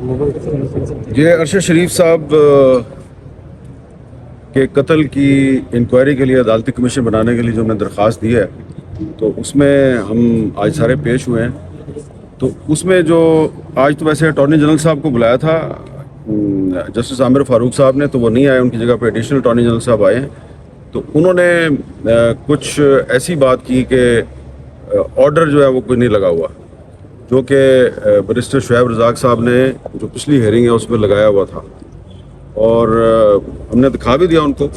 یہ ارشد شریف صاحب کے قتل کی انکوائری کے لیے عدالتی کمیشن بنانے کے لیے جو ہم نے درخواست دی ہے، تو اس میں ہم آج سارے پیش ہوئے ہیں۔ تو اس میں جو آج تو ویسے اٹارنی جنرل صاحب کو بلایا تھا جسٹس عامر فاروق صاحب نے، تو وہ نہیں آئے، ان کی جگہ پہ ایڈیشنل اٹارنی جنرل صاحب آئے ہیں۔ تو انہوں نے کچھ ایسی بات کی کہ آرڈر جو ہے وہ کوئی نہیں لگا ہوا، جو کہ بیرسٹر شعیب رزاق صاحب نے جو پچھلی ہیئرنگ ہے اس میں لگایا ہوا تھا، اور ہم نے دکھا بھی دیا ان کو۔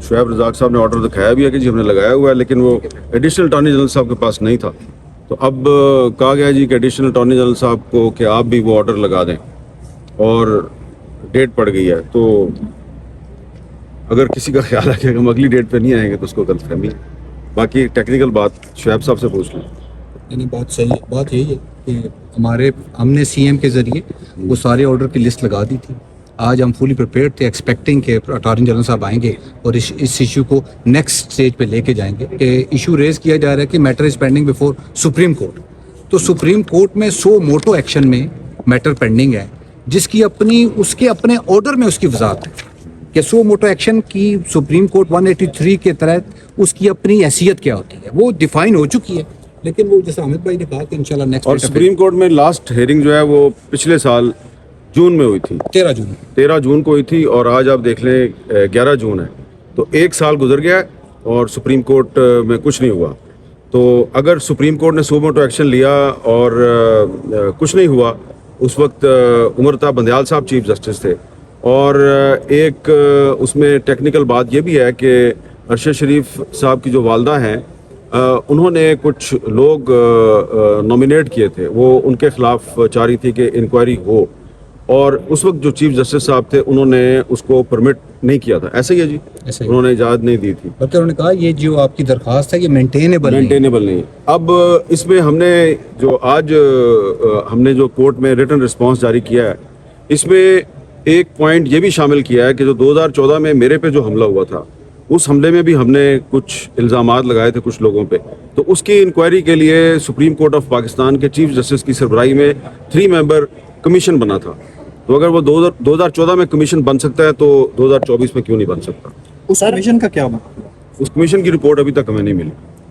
شعیب رزاق صاحب نے آرڈر دکھایا بھی ہے کہ جی ہم نے لگایا ہوا ہے، لیکن وہ ایڈیشنل اٹارنی جنرل صاحب کے پاس نہیں تھا۔ تو اب کہا گیا جی کہ ایڈیشنل اٹارنی جنرل صاحب کو کہ آپ بھی وہ آرڈر لگا دیں، اور ڈیٹ پڑ گئی ہے۔ تو اگر کسی کا خیال ہے کہ ہم اگلی ڈیٹ پہ نہیں آئیں گے تو اس کو غلط فہمی ہے۔ باقی ٹیکنیکل بات شعیب صاحب سے پوچھ لیں۔ یعنی بات صحیح ہے، بات یہی ہے کہ ہم نے سی ایم کے ذریعے وہ سارے آرڈر کی لسٹ لگا دی تھی۔ آج ہم فلی پریپیئرڈ تھے، ایکسپیکٹنگ کہ اٹارنی جنرل صاحب آئیں گے اور اس ایشو کو نیکسٹ اسٹیج پہ لے کے جائیں گے۔ کہ ایشو ریز کیا جا رہا ہے کہ matter is pending before supreme court, تو سپریم کورٹ میں سو موٹو ایکشن میں میٹر پینڈنگ ہے، جس کی اس کے اپنے آرڈر میں اس کی وضاحت ہے کہ سو موٹو ایکشن کی سپریم کورٹ 183 کے تحت اس کی اپنی حیثیت کیا ہوتی ہے، وہ ڈیفائن ہو چکی ہے۔ لیکن وہ جیسے حامد بھائی نے کہا کہ انشاءاللہ نیکسٹ، اور سپریم کورٹ میں لاسٹ ہیئرنگ جو ہے وہ پچھلے سال جون میں ہوئی تھی، 13 جون کو ہوئی تھی، اور آج آپ دیکھ لیں 11 جون ہے، تو ایک سال گزر گیا ہے اور سپریم کورٹ میں کچھ نہیں ہوا۔ تو اگر سپریم کورٹ نے سو موٹو ایکشن لیا اور کچھ نہیں ہوا، اس وقت عمر تا بندیال صاحب چیف جسٹس تھے، اور ایک اس میں ٹیکنیکل بات یہ بھی ہے کہ ارشد شریف صاحب کی جو والدہ ہیں، انہوں نے کچھ لوگ نومینیٹ کیے تھے، وہ ان کے خلاف چاہ رہی تھی کہ انکوائری ہو، اور اس وقت جو چیف جسٹس صاحب تھے انہوں نے اس کو پرمٹ نہیں کیا تھا۔ ایسا ہی ہے جی، انہوں نے اجازت نہیں دی تھی، بلکہ انہوں نے کہا یہ جو آپ کی درخواست ہے یہ مینٹینیبل نہیں۔ اب اس میں ہم نے جو آج ہم نے جو کورٹ میں ریٹن رسپانس جاری کیا ہے، اس میں ایک پوائنٹ یہ بھی شامل کیا ہے کہ جو 2014 میں میرے پہ جو حملہ ہوا تھا، اس حملے میں بھی ہم نے کچھ الزامات لگائے تھے کچھ لوگوں پہ، تو اس کی انکوائری کے لیے سپریم کورٹ آف پاکستان کے چیف جسٹس کی سربراہی میں 3 ممبر کمیشن بنا تھا۔ تو اگر وہ 2014 میں کمیشن بن سکتا ہے تو 2024 میں کیوں نہیں بن سکتا؟ اس کمیشن کا کیا مطلب؟ اس کمیشن کی رپورٹ ابھی تک ہمیں نہیں ملی۔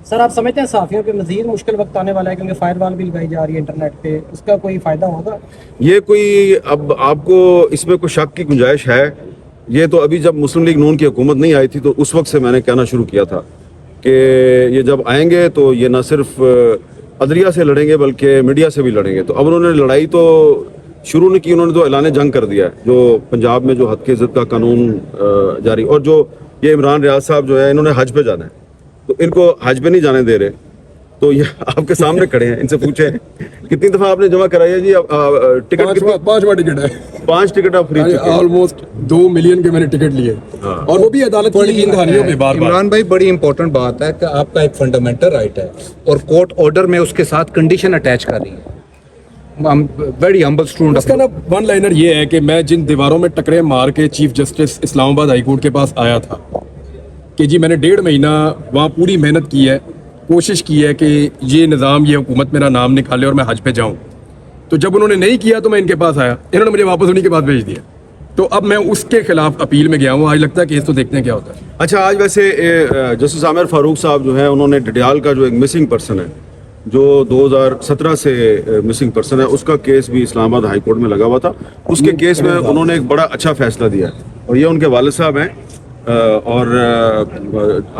سر آپ سمجھتے ہیں صحافیوں پہ مزید مشکل وقت آنے والا ہے، کیونکہ فائر وال بھی لگائی جا رہی ہے انٹرنیٹ پہ، اس کا کوئی فائدہ ہوگا؟ یہ کوئی اب آپ کو اس میں کوئی شک کی گنجائش ہے؟ یہ تو ابھی جب مسلم لیگ نون کی حکومت نہیں آئی تھی تو اس وقت سے میں نے کہنا شروع کیا تھا کہ یہ جب آئیں گے تو یہ نہ صرف عدلیہ سے لڑیں گے بلکہ میڈیا سے بھی لڑیں گے۔ تو اب انہوں نے لڑائی تو شروع نہیں کی، انہوں نے تو اعلان جنگ کر دیا ہے، جو پنجاب میں جو حد کی عزت کا قانون جاری، اور جو یہ عمران ریاض صاحب جو ہے انہوں نے حج پہ جانا ہے، تو ان کو حج پہ نہیں جانے دے رہے، تو یہ آپ کے سامنے کھڑے ہیں، ان سے پوچھیں کتنی دفعہ آپ نے جمع کرائی ہے جی؟ ٹکٹ 5واں ٹکٹ ہے، 5 ٹکٹ آپ فری چکے ہیں۔ آلموسٹ 2 ملین کے میں نے ٹکٹ لیے، اور وہ بھی عدالت کی یقین دہانیوں پہ۔ بار عمران بھائی بڑی امپورٹنٹ بات ہے کہ آپ کا ایک فنڈامنٹل رائٹ ہے، اور کورٹ آرڈر میں اس کے ساتھ کنڈیشن اٹیچ کر رہی ہے۔ Very humble student. اس کا نا ون لائنر یہ ہے کہ میں جن دیواروں میں ٹکرے مار کے چیف جسٹس اسلام آباد ہائی کورٹ کے پاس آیا تھا کہ جی میں نے 1.5 مہینہ وہاں پوری محنت کی ہے، کوشش کی ہے کہ یہ نظام، یہ حکومت میرا نام نکالے اور میں حج پہ جاؤں، تو جب انہوں نے نہیں کیا تو میں ان کے پاس آیا، انہوں نے مجھے واپس انہیں کے پاس بھیج دیا، تو اب میں اس کے خلاف اپیل میں گیا ہوں۔ آج لگتا ہے کیس تو دیکھتے ہیں کیا ہوتا ہے۔ اچھا، آج ویسے جسٹس عامر فاروق صاحب جو ہیں انہوں نے ڈڈیال کا جو ایک مسنگ پرسن ہے، جو 2017 سے مسنگ پرسن ہے، اس کا کیس بھی اسلام آباد ہائی کورٹ میں لگا ہوا تھا۔ اس کے کیس میں انہوں نے ایک بڑا اچھا فیصلہ دیا ہے، اور یہ ان کے والد صاحب ہیں، اور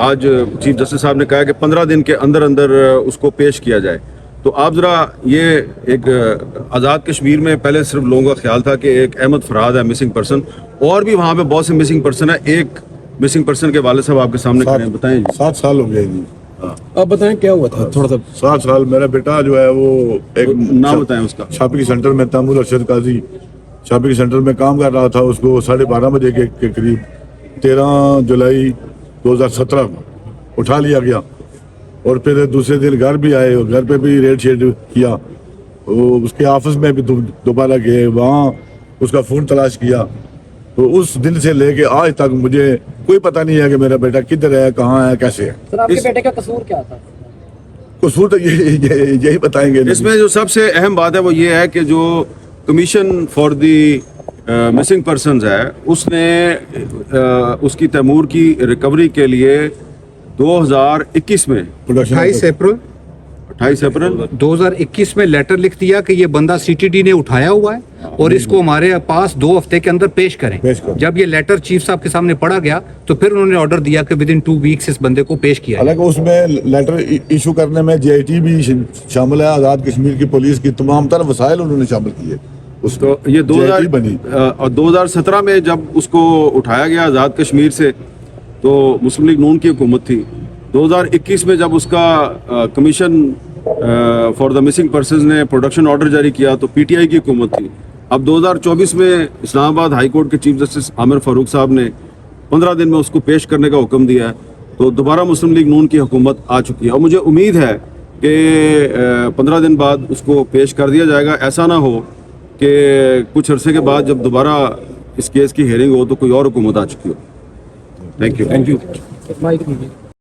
آج چیف جسٹس صاحب نے کہا کہ 15 دن کے اندر اندر اس کو پیش کیا جائے۔ تو آپ ذرا یہ ایک آزاد کشمیر میں پہلے صرف لوگوں کا خیال تھا کہ ایک احمد فراد ہے مسنگ پرسن، اور بھی وہاں پہ بہت سے مسنگ پرسن ہے، ایک مسنگ پرسن کے والد صاحب آپ کے سامنے کھڑے ہیں، بتائیں جی۔ 7 سال ہو گئے جی۔ آپ بتائیں کیا ہوا تھا تھوڑا سا۔ 7 سال میرا بیٹا جو ہے وہ ایک نام بتائیں اس کا۔ شاپنگ سینٹر میں تیمور ارشد قاضی شاپنگ سینٹر میں کام کر رہا تھا، اس کو 12:30 بجے کے قریب 13 جولائی 2017 میں اٹھا لیا گیا، اور پھر دوسرے دن گھر بھی آئے، اور گھر پہ بھی ریڈ شیڈ کیا، اس کے آفس میں بھی دوبارہ گئے، وہاں اس کا فون تلاش کیا۔ تو اس دن سے لے کے آج تک مجھے کوئی پتہ نہیں ہے کہ میرا بیٹا کدھر ہے، کہاں ہے، کیسے ہے۔ سر آپ کے بیٹے کا قصور کیا تھا؟ قصور تو یہی بتائیں گے۔ اس میں جو سب سے اہم بات ہے وہ یہ ہے کہ جو commission for the missing persons ہے اس نے اس کی تیمور کی ریکوری کے لیے 2021 میں پروڈکشن 28 اپریل 2021 میں لیٹر لکھ دیا کہ یہ بندہ سی ٹی ڈی نے اٹھایا ہوا ہے اور اس کو ہمارے پاس 2 ہفتے کے اندر پیش کریں. جب یہ لیٹر چیف صاحب کے سامنے پڑھا گیا تو پھر انہوں نے آرڈر دیا کہ ود ان 2 ویکس اس بندے کو پیش کیا. حالانکہ اس میں لیٹر ایشو کرنے میں جے آئی ٹی بھی شامل ہے, آزاد کشمیر کی پولیس کی تمام تر وسائل انہوں نے شامل کیے. اس تو یہ JIT بنی 2017 میں جب اس کو اٹھایا گیا آزاد کشمیر سے تو مسلم لیگ نون کی حکومت تھی. 2021 میں جب اس کا commission for the missing persons نے پروڈکشن آرڈر جاری کیا تو پی ٹی آئی کی حکومت تھی. اب 2024 میں اسلام آباد ہائی کورٹ کے چیف جسٹس عامر فاروق صاحب نے 15 دن میں اس کو پیش کرنے کا حکم دیا ہے. تو دوبارہ مسلم لیگ نون کی حکومت آ چکی ہے اور مجھے امید ہے کہ 15 دن بعد اس کو پیش کر دیا جائے گا. ایسا نہ ہو کہ کچھ عرصے کے بعد جب دوبارہ اس کیس کی ہیئرنگ ہو تو کوئی اور حکومت آ چکی ہو. Thank you. مائک دیجیے.